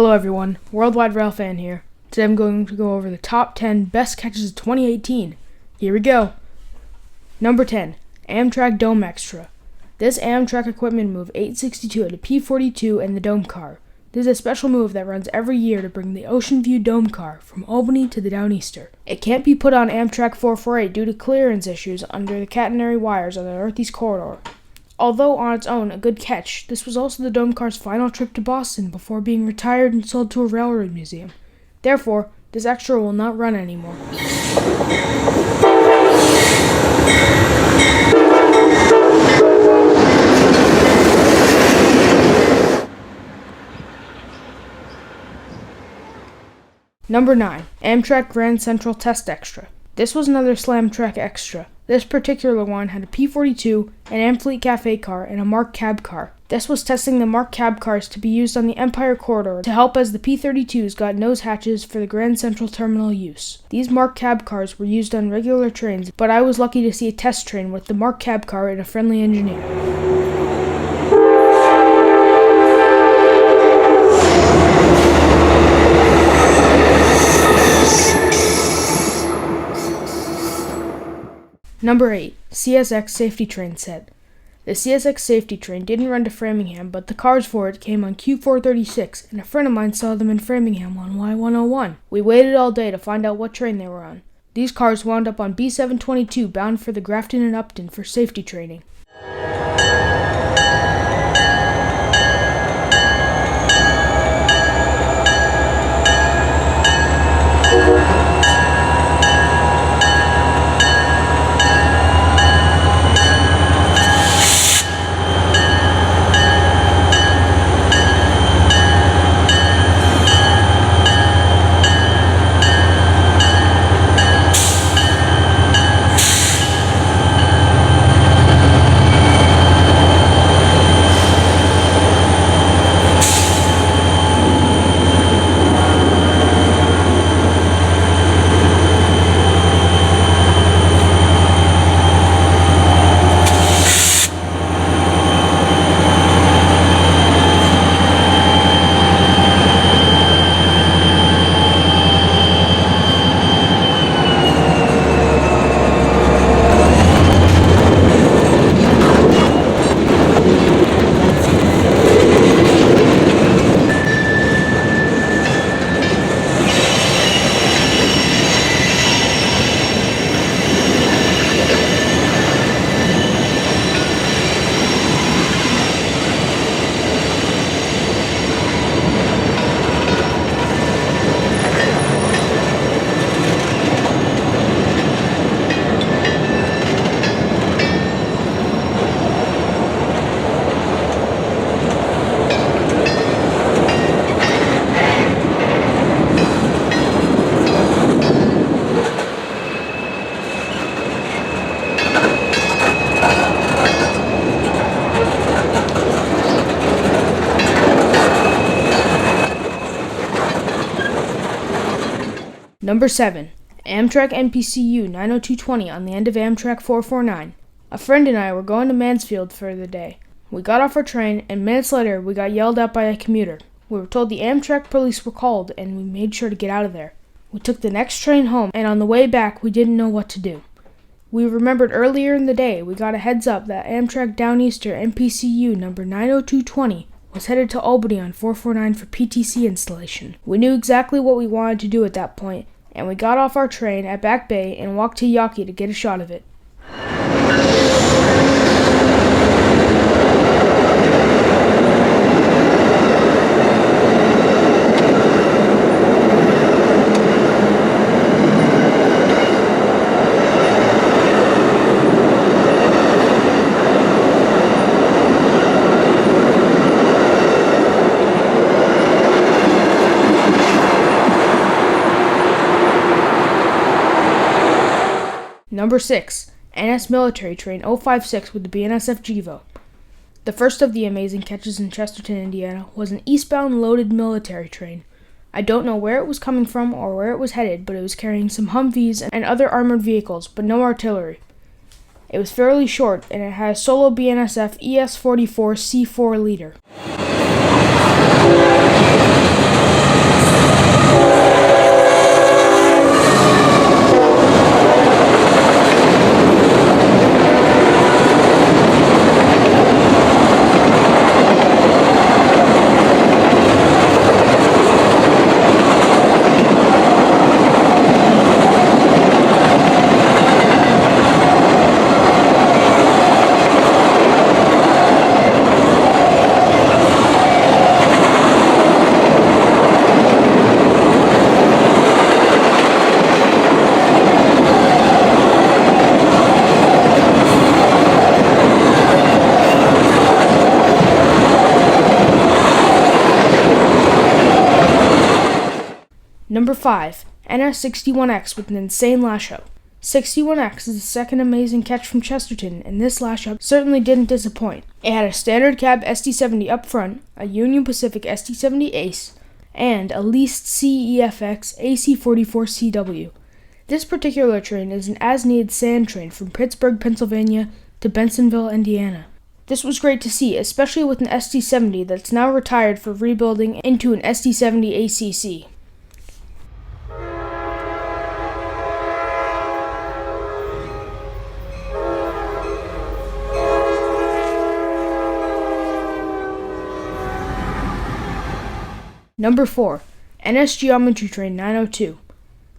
Hello everyone, WorldWideRailfan here. Today I'm going to go over the top 10 best catches of 2018. Here we go. Number 10, Amtrak Dome Extra. This Amtrak equipment move 862 at a P42 and the Dome car. This is a special move that runs every year to bring the Ocean View Dome car from Albany to the Downeaster. It can't be put on Amtrak For Fright due to clearance issues under the catenary wires on the Northeast Corridor. Although on its own a good catch, this was also the Dome car's final trip to Boston before being retired and sold to a railroad museum. Therefore, this extra will not run anymore. Number 9, Amtrak Grand Central Test Extra. This was another Slam Track Extra. This particular one had a P42, an Amfleet Cafe car, and a MARC cab car. This was testing the MARC cab cars to be used on the Empire Corridor to help as the P32s got nose hatches for the Grand Central Terminal use. These MARC cab cars were used on regular trains, but I was lucky to see a test train with the MARC cab car and a friendly engineer. Number 8, CSX Safety Train set. The CSX Safety Train didn't run to Framingham, but the cars for it came on Q436, and a friend of mine saw them in Framingham on Y101. We waited all day to find out what train they were on. These cars wound up on B722 bound for the Grafton and Upton for safety training. Number 7, Amtrak NPCU 90220 on the end of Amtrak 449. A friend and I were going to Mansfield for the day. We got off our train, and minutes later we got yelled at by a commuter. We were told the Amtrak police were called, and we made sure to get out of there. We took the next train home, and on the way back we didn't know what to do. We remembered earlier in the day we got a heads up that Amtrak Downeaster NPCU number 90220 was headed to Albany on 449 for PTC installation. We knew exactly what we wanted to do at that point, and we got off our train at Back Bay and walked to Yawkey to get a shot of it. Number 6, NS Military Train 056 with the BNSF GEVO. The first of the amazing catches in Chesterton, Indiana, was an eastbound loaded military train. I don't know where it was coming from or where it was headed, but it was carrying some Humvees and other armored vehicles, but no artillery. It was fairly short, and it had a solo BNSF ES-44 C4 leader. Number 5. NS61X with an insane Lashup. 61X is the second amazing catch from Chesterton, and this Lashup certainly didn't disappoint. It had a standard cab SD70 up front, a Union Pacific SD70 Ace, and a leased CEFX AC44CW. This particular train is an as-needed sand train from Pittsburgh, Pennsylvania to Bensonville, Indiana. This was great to see, especially with an SD70 that's now retired for rebuilding into an SD70 ACC. Number 4. NS Geometry Train 902.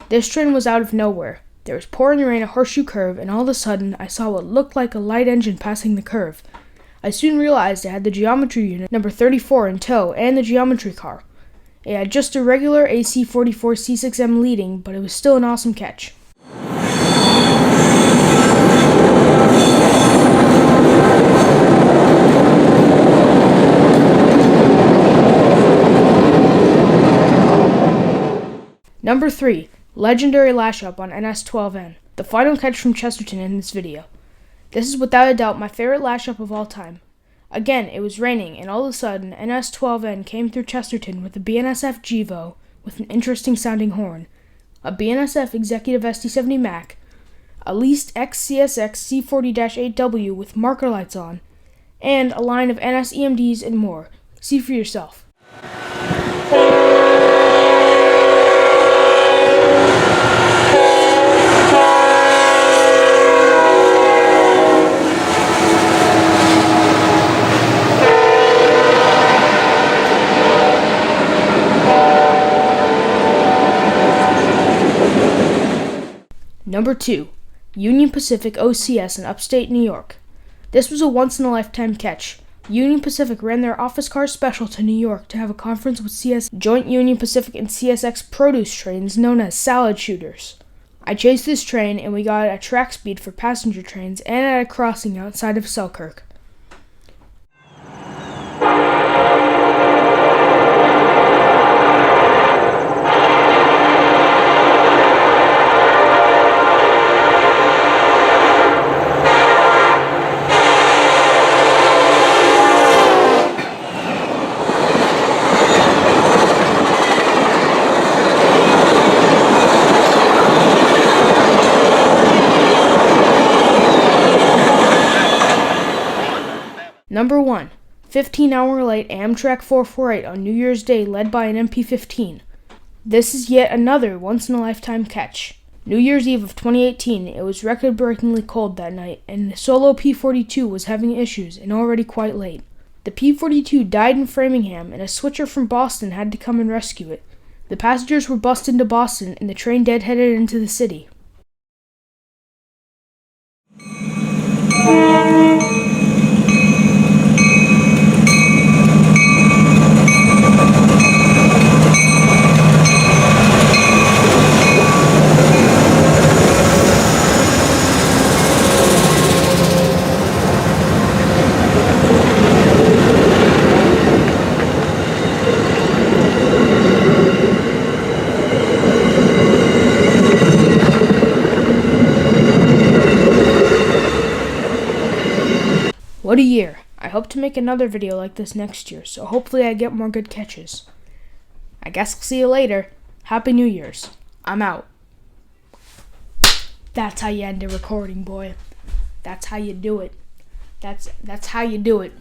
This train was out of nowhere. There was pouring rain at Horseshoe Curve, and all of a sudden I saw what looked like a light engine passing the curve. I soon realized it had the geometry unit number 34 in tow and the geometry car. It had just a regular AC44 C6M leading, but it was still an awesome catch. Number 3. Legendary Lashup on NS12N. The final catch from Chesterton in this video. This is without a doubt my favorite Lashup of all time. Again, it was raining, and all of a sudden, NS12N came through Chesterton with a BNSF Gevo with an interesting sounding horn, a BNSF Executive SD70 Mac, a leased CSX C40-8W with marker lights on, and a line of NS EMDs and more. See for yourself. Number 2. Union Pacific OCS in upstate New York. This was a once-in-a-lifetime catch. Union Pacific ran their office car special to New York to have a conference with Joint Union Pacific and CSX produce trains known as salad shooters. I chased this train, and we got it at track speed for passenger trains and at a crossing outside of Selkirk. Number 1. 15-hour late Amtrak For Fright on New Year's Day led by an MP-15. This is yet another once-in-a-lifetime catch. New Year's Eve of 2018, it was record-breakingly cold that night, and the solo P-42 was having issues and already quite late. The P-42 died in Framingham, and a switcher from Boston had to come and rescue it. The passengers were bussed into Boston, and the train deadheaded into the city. What a year. I hope to make another video like this next year, so hopefully I get more good catches. I guess I'll see you later. Happy New Year's. I'm out. That's how you end a recording, boy. That's how you do it. That's how you do it.